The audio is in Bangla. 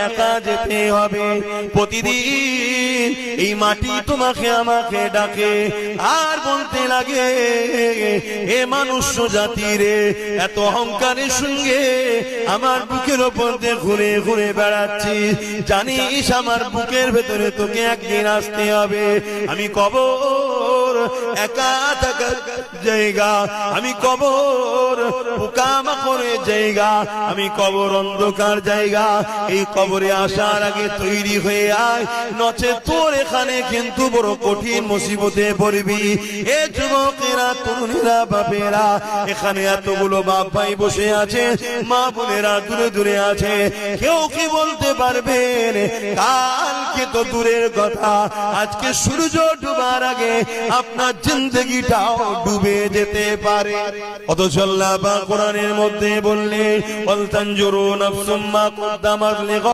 একা যেতে হবে। প্রতিদিন এই মাটি তোমাকে আমাকে ডাকে আর বলতে লাগে, এ মনুষ্য জাতি রে, এত অহংকারের সঙ্গে আমার বুকের ওপর দিয়ে ঘুরে ঘুরে বেড়াচ্ছিস, জানিস আমার বুকের ভেতরে তোকে একদিন আসতে হবে। আমি কবর একা থাকার জায়গা, আমি কবর পোকামাকড়ের জায়গা, আমি কবর অন্ধকার জায়গা। এই কবরে আসার আগে তৈরি হয়ে আয়, নচে তোর এখানে কিন্তু বড় কঠিন মুসিবতে পড়বি। এ যুবকেরা, তরুণীরা, বাপেরা, এখানে এতগুলো বাপ ভাই বসে আছে, মা বোনেরা দূরে দূরে আছে, কেউ কি বলতে পারবেন কালকে তো দূরের কথা, আজকে সূর্য ডুবার আগে আপনার জিন্দগিটাও ডুবে যেতে পারে। অথচ আল্লাহ পাক কোরআনের মধ্যে বললেন, ওয়াল তানজুরু নাফসুম মা কদ্দামাত লিগাদ।